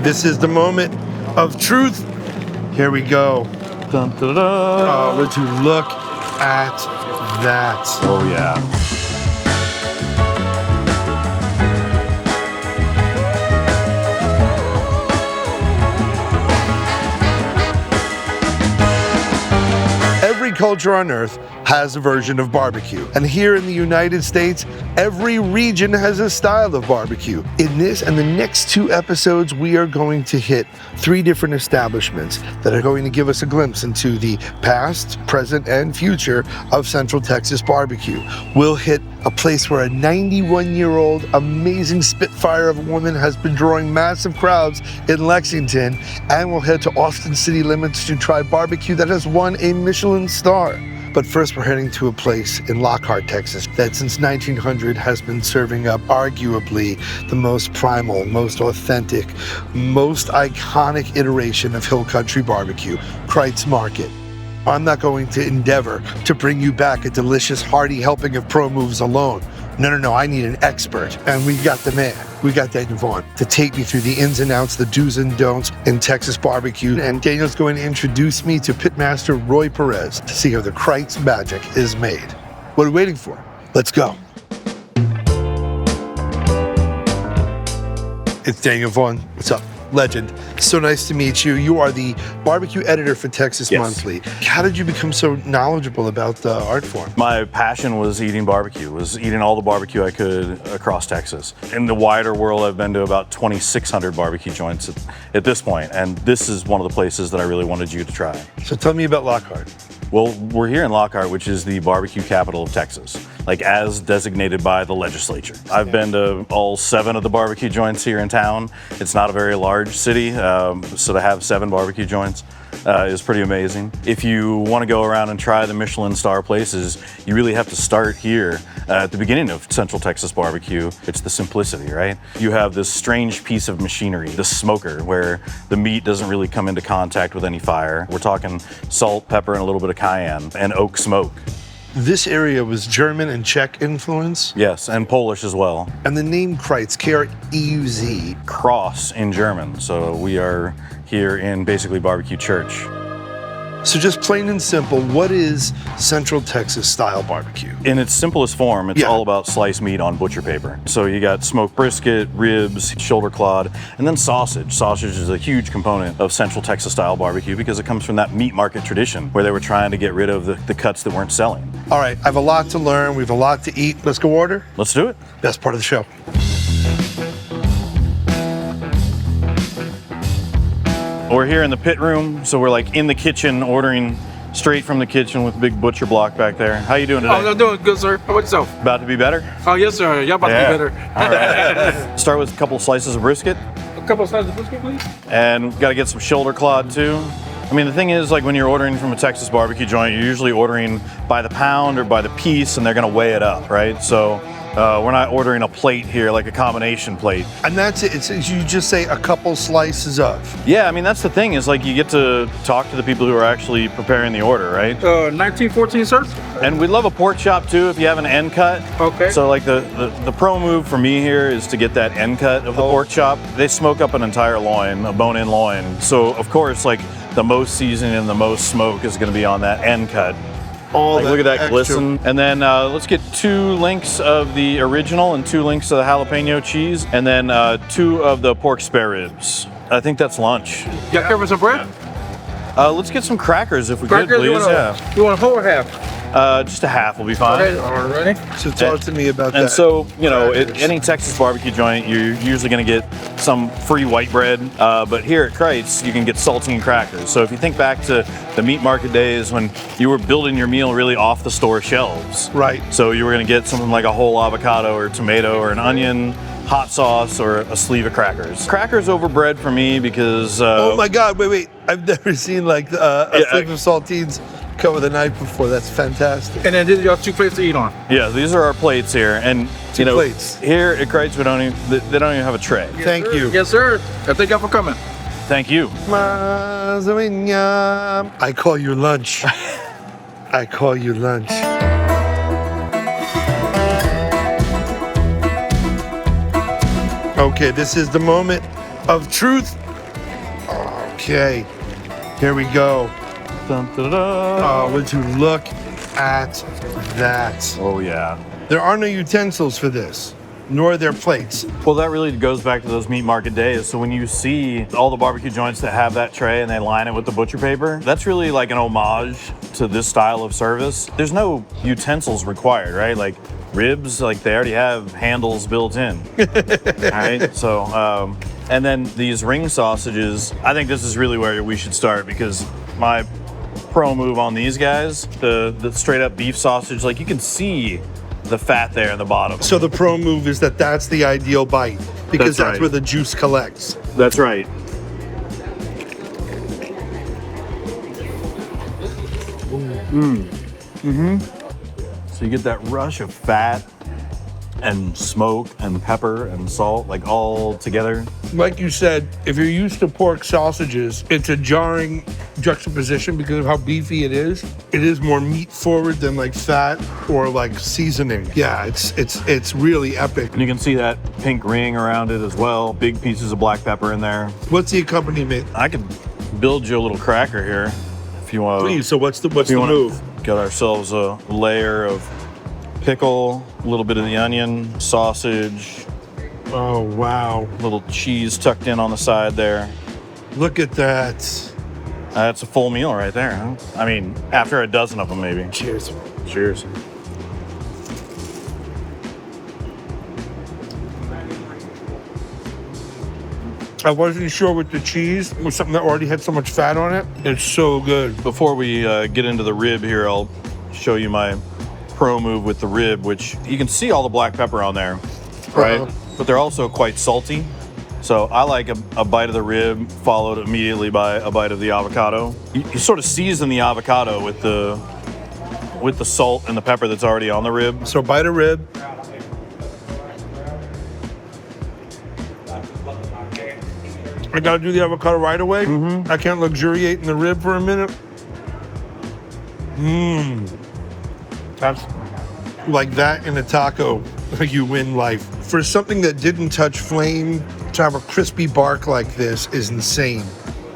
This is the moment of truth. Here we go. Dun, dun, dun. Would you look at that? Oh, yeah. Every culture on earth has a version of barbecue. And here in the United States, every region has a style of barbecue. In this and the next 2 episodes, we are going to hit 3 different establishments that are going to give us a glimpse into the past, present, and future of Central Texas barbecue. We'll hit a place where a 91-year-old amazing spitfire of a woman has been drawing massive crowds in Lexington, and we'll head to Austin city limits to try barbecue that has won a Michelin star. But first, we're heading to a place in Lockhart, Texas, that since 1900 has been serving up arguably the most primal, most authentic, most iconic iteration of hill country barbecue, Kreuz Market. I'm not going to endeavor to bring you back a delicious, hearty helping of pro moves alone. No, I need an expert. And we got the man. We got Daniel Vaughn to take me through the ins and outs, the do's and don'ts in Texas barbecue. And Daniel's going to introduce me to pitmaster Roy Perez to see how the Kreuz magic is made. What are we waiting for? Let's go. It's Daniel Vaughn. What's up? Legend. So nice to meet you. You are the barbecue editor for Texas Monthly. How did you become so knowledgeable about the art form? My passion was eating barbecue, was eating all the barbecue I could across Texas. In the wider world, I've been to about 2,600 barbecue joints at this point, and this is one of the places that I really wanted you to try. So tell me about Lockhart. Well, we're here in Lockhart, which is the barbecue capital of Texas, like as designated by the legislature. I've been to all 7 of the barbecue joints here in town. It's not a very large city, so to have 7 barbecue joints is pretty amazing. If you want to go around and try the Michelin star places, you really have to start here at the beginning of Central Texas barbecue. It's the simplicity, right? You have this strange piece of machinery, the smoker, where the meat doesn't really come into contact with any fire. We're talking salt, pepper, and a little bit of cayenne, and oak smoke. This area was German and Czech influence? Yes, and Polish as well. And the name Kreuz, K-R-E-U-Z. Cross in German, so we are here in basically barbecue church. So just plain and simple, what is Central Texas style barbecue? In its simplest form, it's all about sliced meat on butcher paper. So you got smoked brisket, ribs, shoulder clod, and then sausage. Sausage is a huge component of Central Texas style barbecue because it comes from that meat market tradition where they were trying to get rid of the cuts that weren't selling. All right, I have a lot to learn. We have a lot to eat. Let's go order. Let's do it. Best part of the show. We're here in the pit room, so we're like in the kitchen ordering straight from the kitchen with a big butcher block back there. How you doing today? Oh, I'm doing good, sir. How about yourself? About to be better? Oh, yes, sir. Y'all about to be better. All right. Start with a couple slices of brisket. A couple of slices of brisket, please. And got to get some shoulder clod too. I mean, the thing is, like when you're ordering from a Texas barbecue joint, you're usually ordering by the pound or by the piece, and they're going to weigh it up, right? So we're not ordering a plate here, like a combination plate. And that's it. It's, you just say a couple slices of. Yeah, I mean, that's the thing is like you get to talk to the people who are actually preparing the order, right? 1914, sir. And we love a pork chop too if you have an end cut. Okay. So like the pro move for me here is to get that end cut of the pork chop. They smoke up an entire loin, a bone-in loin. So of course, like the most seasoning and the most smoke is going to be on that end cut. All like, look at that extra glisten. And then let's get 2 links of the original and 2 links of the jalapeno cheese, and then 2 of the pork spare ribs. I think that's lunch. You got cover some bread? Let's get some crackers if we could, please. You want a whole or half? Just a half will be fine. Okay, all right. So talk to me about that. And so, you know, at any Texas barbecue joint, you're usually going to get some free white bread. But here at Kreuz, you can get saltine crackers. So if you think back to the meat market days when you were building your meal really off the store shelves. Right. So you were going to get something like a whole avocado or tomato or an onion, hot sauce, or a sleeve of crackers. Crackers over bread for me because... oh my God, wait. I've never seen like a sleeve of saltines come with a knife before. That's fantastic. And then these are your 2 plates to eat on. Yeah, these are our plates here. And Two plates. Here at Kreuz, they don't even have a tray. Thank you. Yes, sir. Thank y'all for coming. Thank you. I call you lunch. I call you lunch. Okay, this is the moment of truth. Okay, here we go. Dun, dun, dun. Oh, would you look at that? Oh, yeah. There are no utensils for this, nor are there plates. Well, that really goes back to those meat market days. So when you see all the barbecue joints that have that tray and they line it with the butcher paper, that's really like an homage to this style of service. There's no utensils required, right? Like ribs, like they already have handles built in. All right, so, and then these ring sausages, I think this is really where we should start because my pro move on these guys, the straight up beef sausage, like you can see the fat there in the bottom. So the pro move is that's the ideal bite because that's right. where the juice collects. That's right. So you get that rush of fat and smoke and pepper and salt, like all together. Like you said, if you're used to pork sausages, it's a jarring juxtaposition because of how beefy it is. It is more meat forward than like fat or like seasoning. Yeah, it's really epic. And you can see that pink ring around it as well. Big pieces of black pepper in there. What's the accompaniment? I could build you a little cracker here if you want. Please. So what's the wanna move? Get ourselves a layer of pickle, a little bit of the onion, sausage, Oh wow! little cheese tucked in on the side there. Look at that. That's a full meal right there, huh? I mean, after a dozen of them, maybe. Cheers. Cheers. I wasn't sure with the cheese. It was something that already had so much fat on it. It's so good. Before we get into the rib here, I'll show you my pro move with the rib, which you can see all the black pepper on there, right? Uh-huh. But they're also quite salty. So I like a bite of the rib followed immediately by a bite of the avocado. You sort of season the avocado with the salt and the pepper that's already on the rib. So bite a rib. I gotta do the avocado right away. Mm-hmm. I can't luxuriate in the rib for a minute. That's like that in a taco. You win life. For something that didn't touch flame, to have a crispy bark like this is insane.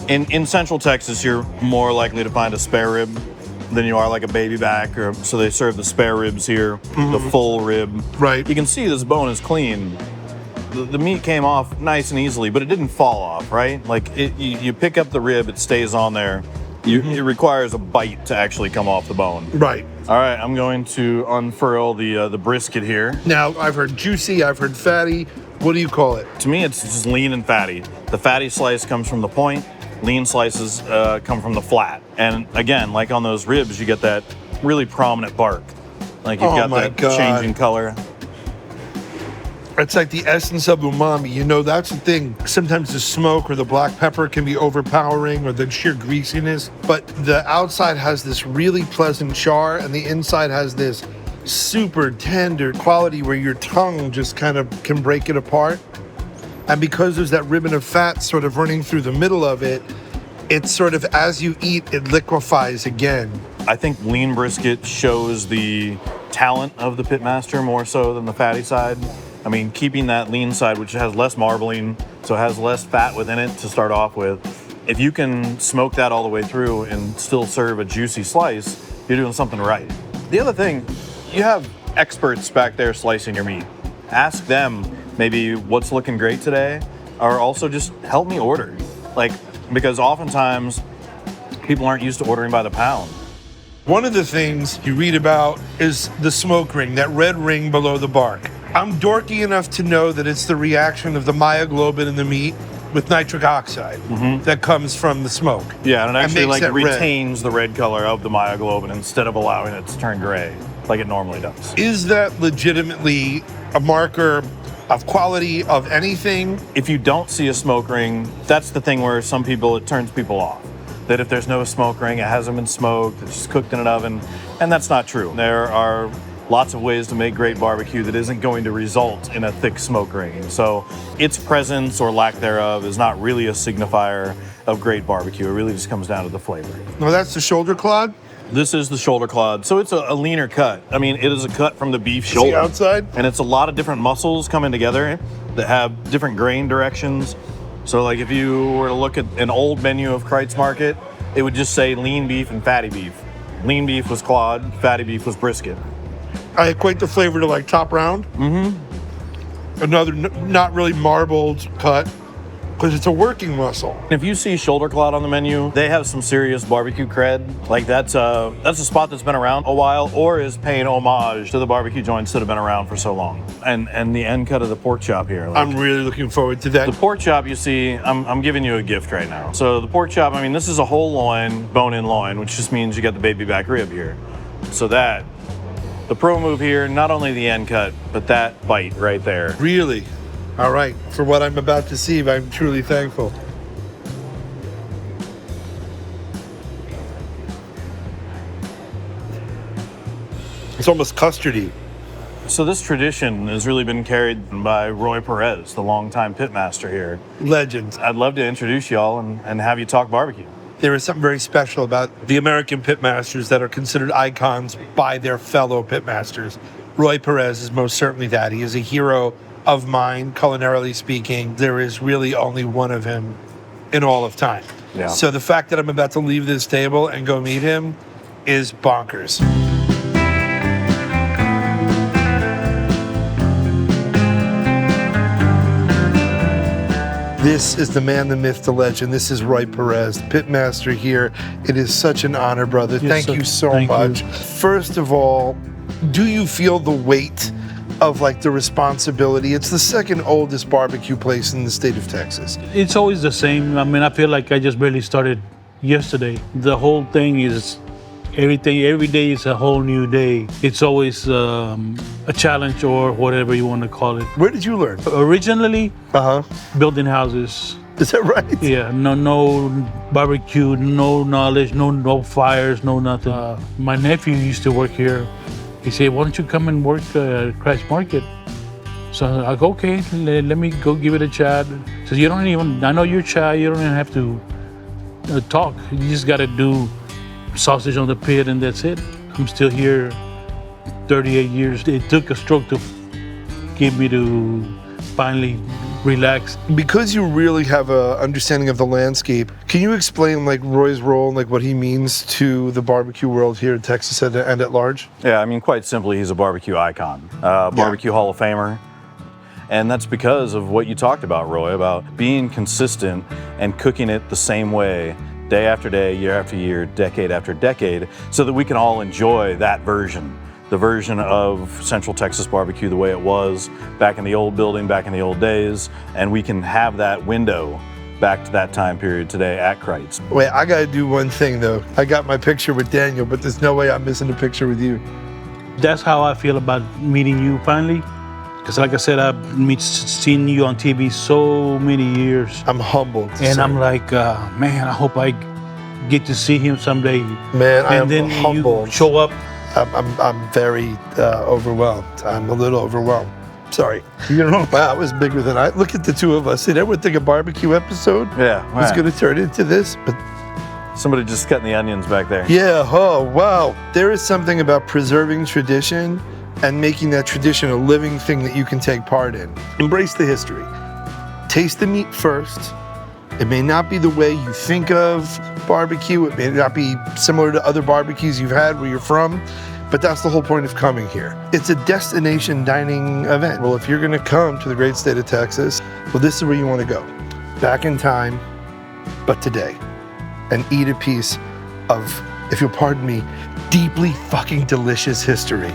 In Central Texas, you're more likely to find a spare rib than you are like a baby back, or so they serve the spare ribs here, the full rib. Right. You can see this bone is clean. The meat came off nice and easily, but it didn't fall off, right? Like you pick up the rib, it stays on there. It requires a bite to actually come off the bone. Right. All right, I'm going to unfurl the brisket here. Now, I've heard juicy, I've heard fatty. What do you call it? To me, it's just lean and fatty. The fatty slice comes from the point. Lean slices come from the flat. And again, like on those ribs, you get that really prominent bark. Like you've got that changing color. It's like the essence of umami. You know, that's the thing. Sometimes the smoke or the black pepper can be overpowering or the sheer greasiness. But the outside has this really pleasant char and the inside has this super tender quality where your tongue just kind of can break it apart. And because there's that ribbon of fat sort of running through the middle of it, it's sort of as you eat, it liquefies again. I think lean brisket shows the talent of the pitmaster more so than the fatty side. I mean, keeping that lean side, which has less marbling, so it has less fat within it to start off with. If you can smoke that all the way through and still serve a juicy slice, you're doing something right. The other thing, you have experts back there slicing your meat. Ask them maybe what's looking great today, or also just help me order. Like, because oftentimes people aren't used to ordering by the pound. One of the things you read about is the smoke ring, that red ring below the bark. I'm dorky enough to know that it's the reaction of the myoglobin in the meat with nitric oxide that comes from the smoke. Yeah, and it actually makes like it red. retains the red color of the myoglobin instead of allowing it to turn gray like it normally does. Is that legitimately a marker of quality of anything? If you don't see a smoke ring, that's the thing where it turns people off. That if there's no smoke ring, it hasn't been smoked, it's just cooked in an oven, and that's not true. There are lots of ways to make great barbecue that isn't going to result in a thick smoke ring. So its presence or lack thereof is not really a signifier of great barbecue. It really just comes down to the flavor. No, that's the shoulder clod? This is the shoulder clod. So it's a leaner cut. I mean, it is a cut from the beef shoulder. The outside? And it's a lot of different muscles coming together that have different grain directions. So like if you were to look at an old menu of Kreuz Market, it would just say lean beef and fatty beef. Lean beef was clawed, fatty beef was brisket. I equate the flavor to like top round. Mm-hmm. Another not really marbled cut, because it's a working muscle. If you see shoulder clawed on the menu, they have some serious barbecue cred. Like that's a spot that's been around a while, or is paying homage to the barbecue joints that have been around for so long. And the end cut of the pork chop here. Like, I'm really looking forward to that. the pork chop, you see, I'm giving you a gift right now. So the pork chop, I mean, this is a whole loin, bone-in loin, which just means you got the baby back rib here. So the pro move here, not only the end cut, but that bite right there. Really? All right. For what I'm about to see, I'm truly thankful. It's almost custardy. So this tradition has really been carried by Roy Perez, the longtime pitmaster here. Legend. I'd love to introduce y'all and have you talk barbecue. There is something very special about the American pitmasters that are considered icons by their fellow pitmasters. Roy Perez is most certainly that. He is a hero of mine, culinarily speaking. There is really only one of him in all of time. Yeah. So the fact that I'm about to leave this table and go meet him is bonkers. This is the man, the myth, the legend. This is Roy Perez, pitmaster here. It is such an honor, brother. Yes, Thank you so thank much. you. First of all, do you feel the weight of like the responsibility? It's the second oldest barbecue place in the state of Texas. It's always the same. I mean, I feel like I just barely started yesterday. The whole thing is every day is a whole new day. It's always a challenge or whatever you want to call it. Where did you learn? Originally, building houses. Is that right? Yeah, no barbecue, no knowledge, no fires, no nothing. My nephew used to work here. He said, "Why don't you come and work at Kreuz Market?" So I go, "Okay, let me go give it a shot." He says, I know you're shy, you don't even have to talk. You just got to do sausage on the pit and that's it. I'm still here 38 years. It took a stroke to get me to finally relax. Because you really have a understanding of the landscape, can you explain like Roy's role and like what he means to the barbecue world here in Texas and at large? Yeah, I mean, quite simply, he's a barbecue icon, barbecue Hall of Famer. And that's because of what you talked about, Roy, about being consistent and cooking it the same way, day after day, year after year, decade after decade, so that we can all enjoy that version. The version of Central Texas barbecue the way it was back in the old building, back in the old days, and we can have that window back to that time period today at Kreuz. Wait, I gotta do one thing though. I got my picture with Daniel, but there's no way I'm missing a picture with you. That's how I feel about meeting you finally. Because like I said, I've seen you on TV so many years. I'm humbled. And sir. I'm like, man, I hope I get to see him someday. Man, I am and then humbled. you show up. I'm very overwhelmed. I'm a little overwhelmed. Sorry. You know, Wow, it was bigger than I. Look at the two of us. Did everyone think a barbecue episode Yeah, was man. going to turn into this? But Somebody just cutting the onions back there. yeah, oh, wow. There is something about preserving tradition and making that tradition a living thing that you can take part in. Embrace the history. Taste the meat first. It may not be the way you think of barbecue. It may not be similar to other barbecues you've had where you're from, but that's the whole point of coming here. It's a destination dining event. Well, if you're gonna come to the great state of Texas, well, this is where you wanna go. Back in time, but today. And eat a piece of, if you'll pardon me, deeply fucking delicious history.